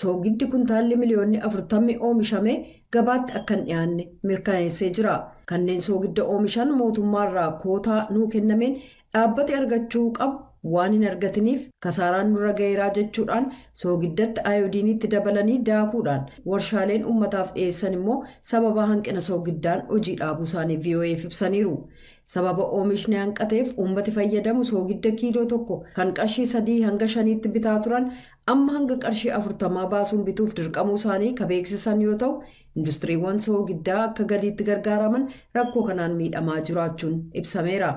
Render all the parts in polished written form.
soogiddi kuntaalli miliyoonni 40 oomishame gabaatti akka hin dhiyaanne mirkaneessee jira. Kanneen soogidda oomishan mootummaarraa kootaa nuu kennameen dhaabbate argachuu qabu waan hin argatiniif kasaaraan nurra gaheeraa jechuudhaan soogiddatti ayoodiinitti dabalanii daakuudhaan warshaaleen uummataaf dhiyeessan immoo sababa hanqina soogiddaan hojii dhaabuu isaanii VOA'f ibsaniiru. Sababa oomishni hanqateef uummati fayyadamu soogidda kiiloo tokko kan qarshii 3 hanga 5tti bitaa turan amma hanga qarshii 40 baasuun bituuf dirqamuu isaanii ka beeksisan yoo ta'u industiriiwwan soogiddaa akka galiitti gargaaraman rakkoo kanaan miidhamaa jiraachuun ibsameera.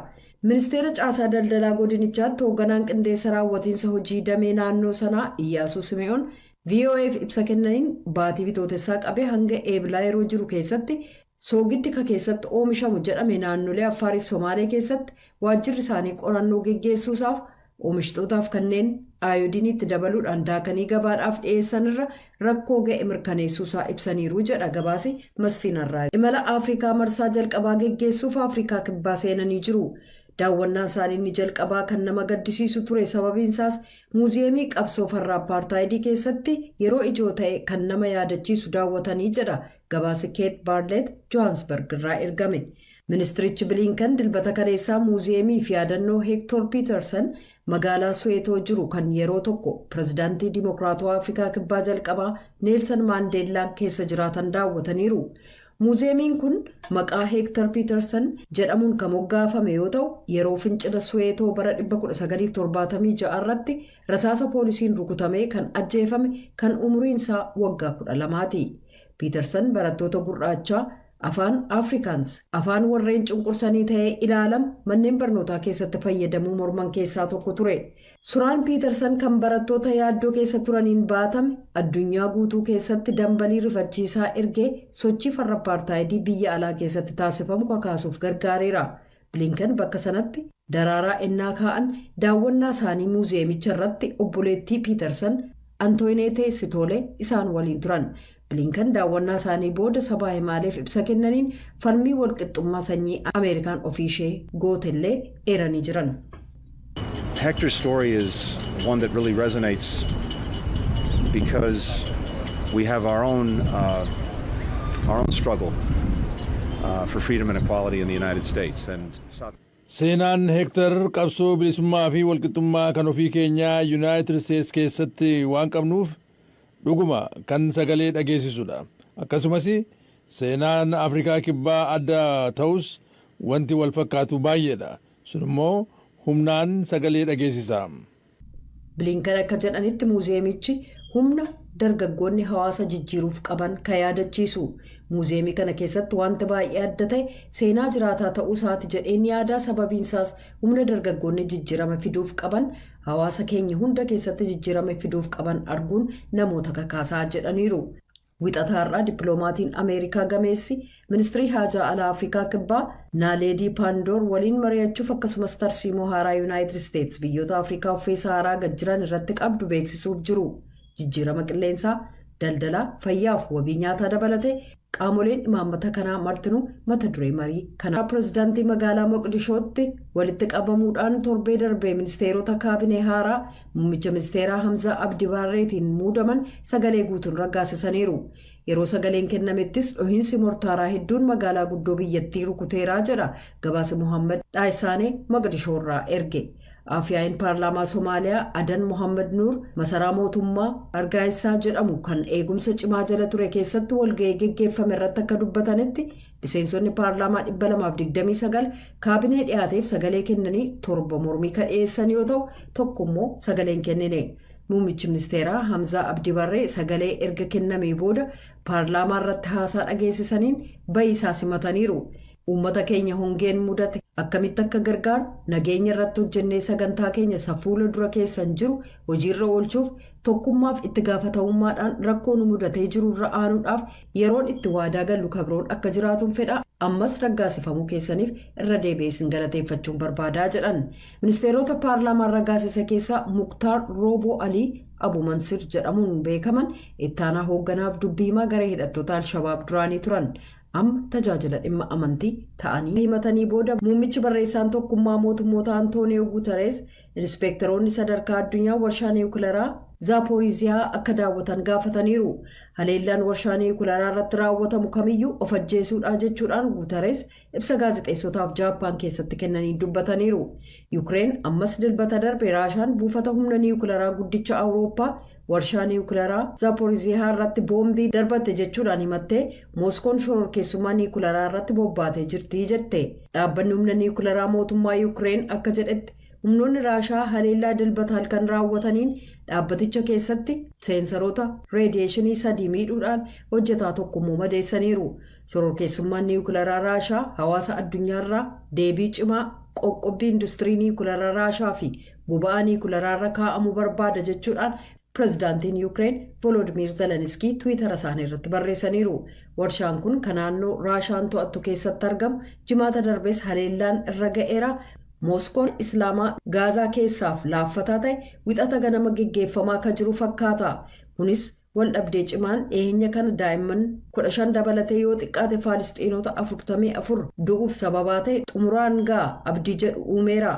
Ministeera caasaa daldalaa godinichaatti hoogganaan qindeessa raawwatiinsa hojii damee naannoo sanaa Iyyaasuu Simee'oon VOA'f ibsa kennaniin baatii bitootessaa qabee hanga eebilaa yeroo jiru keessatti soogiddi keessatti oomishamu jedhame naannolee Affaariif Somaalee keessatti waajjirri isaanii qorannoo geggeessuusaaf oomishitootaaf kanneen ayoodiinitti dabaluudhaan daakanii gabaadhaaf dhiyeessanirra rakkoo ga'e mirkaneessuusaa ibsaniiru jedha gabaasi Masfiinarraa. Imala Afrikaa marsaa jalqabaa geggeessuuf Afrikaa kibbaa seenanii jiru. Daawwannaan isaanii inni jalqabaa kan nama gaddisiisu ture sababiinsaas muuziyeemii qabsoo farra apartaayidii keessatti yeroo ijoo ta'e kan nama yaadachiisu daawwatanii jedha gabaasi Keet Baarlet Johannesburg irraa ergame. Ministirichi Bilinkan dilbata kaleessaa muuziyeemii fi yaadannoo Hector Peterson magaalaa Soweetoo jiru kan yeroo tokko pirezidaantii Dimokiraatawaa Afrikaa kibbaa jalqabaa Neelsan Maandeellaan keessa jiraatan daawwataniiru. Muuziyeemiin kun maqaa Hector Peterson jedhamuun kan moggaafame yoo ta'u yeroo fincila Soweetoo bara 1976 irratti rasaasa poolisiin rukutamee kan ajjeefame kan umuriin isaa waggaa 12ti. Peterson barattoota gurraachaa afaan Afrikaans afaan warreen cunqursanii ta'ee ilaalamu manneen barnootaa keessatti fayyadamuu morman keessaa tokko ture. Suuraan Peterson kan barattoota yaaddoo keessa turaniin baatame addunyaa guutuu keessatti dambalii rifachiisaa ergee sochii farra apartaayidii biyya alaa keessatti taasifamu kakaasuuf gargaareera. Bilinkan bakka sanatti daraaraa ennaa kaa'an daawwannaa isaanii muuziyeemicha irratti obboleettii Peterson Antoinette Sitole isaan waliin turan. Bilinkan daawwannaa isaanii booda sabaa himaaleef ibsa kennaniin falmii walqixxummaa sanyii Ameerikaan ofiishee gootellee eeranii jiran. Hector's story is one that really resonates because we have our own struggle for freedom and equality in the United States. Seenaan Hector qabsoo bilisummaa fi walqixxummaa kan ofii keenyaa United States keessatti waan qabnuuf dhuguma kan sagalee dhageessisudha. Akkasumas seenaan Afrikaa kibbaa adda ta'us wanti wal fakkaatu baay'eedha. Sun immoo humnaan sagalee dhageessisa. Bilinkan akka jedhanitti muuziyeemichi humna dargaggoonni hawaasa jijjiiruuf qaban kan yaadachiisu. Muuziyeemii kana keessatti wanta baay'ee adda ta'e seenaa jiraataa ta'uu isaati jedheen yaadaa sababiinsaas humna dargaggoonni jijjiirama fiduuf qaban hawaasa keenya hunda keessatti jijjiirama fiduuf qaban arguun namoota kakaasaa jedhaniiru. Wixataarraa dippiloomatiin Ameerikaa gameessi ministirii haajaa alaa Afrikaa kibbaa Naaleedii Paandoor waliin mari'achuuf akkasumas tarsiimoo haaraa Yuunaayitid Isteets biyyoota Afrikaa uffee Saharaa gad jiran irratti qabdu beeksisuuf jiru. Jijjiirama qilleensaa, daldalaa, fayyaaf wabii nyaataa dabalatee qaamoleen imaammata kanaa martinuu mata duree marii kanaa. Pirezidaantii magaalaa Moqdishootti walitti qabamuudhaan torbee darbee ministeerota kaabinee haaraa muummicha ministeeraa Hamzaa Abdi Barreetiin muudaman sagalee guutuun raggaasisaniiru. Yeroo sagaleen kennamettis dhohiinsi mortaaraa hedduun magaalaa guddoo biyyattii rukuteeraa jedha gabaasa Muhammad Dhaayisaanee Moqdishoorraa erge. Afyaa'iin paarlaamaa Somaaliyaa Adan Mohammad Nuur masaraa mootummaa Argaayisaa jedhamu kan eegumsa cimaa jala ture keessatti walga'ii geggeeffame irratti akka dubbatanitti miseensonni paarlaamaa 229 kaabinee dhiyaateef sagalee kennanii 7 mormii kan dhiyeessan yoo ta'u tokko immoo sagaleen kennine. Muummichi ministeeraa Hamzaa Abdi Barree sagalee erga kennamee booda paarlaamaa irratti haasaa dhageessisaniin ba'iisaa simataniiru. Uummata keenya hongeen mudate akkamitti akka gargaaru nageenya irratti hojjennee sagantaa keenya fuula dura keessan jiru hojiirra oolchuuf tokkummaaf itti gaafatamummaadhaan rakkoo nu mudatee jiru irra aanuudhaaf yeroon itti waadaa gallu kabroon akka jiraatuun fedha ammas raggaasifamuu keessaniif irra deebi'ee galateeffachuun barbaadaa jedhan. Ministeerota paarlaamaa raggaasisa keessaa Muktaar Rooboo Alii Abu Mansir jedhamuun beekaman ittaanaa hoogganaaf dubbiimaa garee hidhattoota Alshabaab duraanii turan. Amma tajaajila dhimma amantii ta'anii himatanii booda muummichi barreessaan tokkummaa mootummoota Antooniyoo Guutarees inspektoroonni sadarkaa addunyaa warshaa niwukileeraa zaapooriiziyaa akka daawwatan gaafataniiru. Haleellaan warshaa niwukilaraa irratti raawwatamu kamiyyuu of ajjeesuudha jechuudhaan Guutarees ibsa gaazexeessotaaf Jaappaan keessatti kennanii dubbataniiru. Yuukireen ammas dilbata darbe Raashaan buufata humna niwukilaraa guddicha Awurooppaa warshaa niwukilaraa zaapooriiziyaa irratti boombii darbatte jechuudhaan himattee Mooskoon shororkeessummaa niwukilaraa irratti bobbaatee jirti jette. Dhaabbanni humna niwukilaraa mootummaa Yuukireen akka jedhetti humnoonni Raashaa haleellaa dilbata halkan raawwataniin dhaabbaticha keessatti seensaroota reediyeeshinii 3 miidhuudhaan hojjetaa tokkommoo madeessaniiru. Shororkeessummaan niwukilaraa Raashaa hawaasa addunyaarraa deebii cimaa qoqqobbii industirii niwukilaraa Raashaa fi boba'aa niwukilaraarra kaa'amuu barbaada jechuudhaan pirezidaantiin Yuukireen Volodimiir Zeleniskii Tiwiitara isaanii irratti barreessaniiru. Warshaan kun kan naannoo Raashaan to'attu keessatti argamu jimaata darbees haleellaan irra ga'eera. Mooskoon Islaamaa Gaazaa keessaaf laaffataa ta'e wixata ganama geggeeffamaa akka jiru fakkaata. Kunis waldhabdee cimaan dhiyeenya kana daa'imman 15 dabalatee yoo xiqqaate Faalistiinota 44 du'uuf sababaa ta'e xumuraan ga'a abdii jedhu uumeera.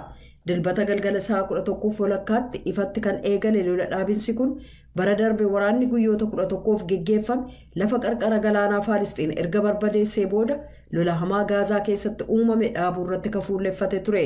Dilbata galgala sa'a 11 walakkaatti ifatti kan eegale lola dhaabinsi kun bara darbe waraanni guyyoota 11f geggeeffame lafa qarqara galaanaa Faalistiin erga barbadeessee booda lola hamaa Gaazaa keessatti uumame dhaabuu irratti kafuulleffate ture.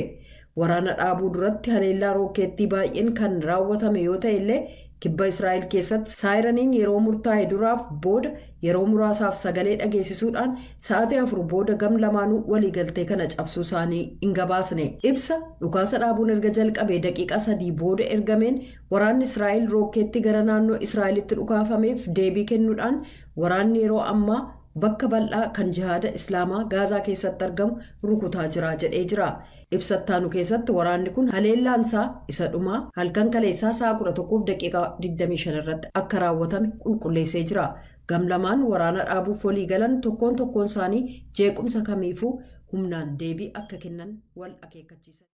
Waraana dhaabuu duratti haleellaa rookeettii baay'een kan raawwatame yoo ta'e illee kibba Israa'el keessatti saayiraniin yeroo murtaa'e duraaf booda yeroo muraasaaf sagalee dhageessisuudhaan sa'aatii 4 booda gam lamaanuu waliigaltee kana cabsuu isaanii hin gabaasne. Ibsa dhukaasa dhaabuun erga jalqabee daqiiqaa 3 booda ergameen waraanni Israa'el rookeettii gara naannoo Israa'elitti dhukaafameef deebii kennuudhaan waraanni yeroo ammaa bakka bal'aa kan jihaada Islaamaa Gaazaa keessatti argamu rukutaa jira jedhee jira. Ibsattaanu keessatti waraanni kun haleellaansaa isa dhumaa halkan kaleessaa sa'a 11:25 irratti akka raawwatame qulqulleessee jira. Gamlamaan waraana dhaabuuf walii galan tokkoon isaanii jeequmsa kamiifuu humnaan deebii akka kennan wal akeekkachiisan.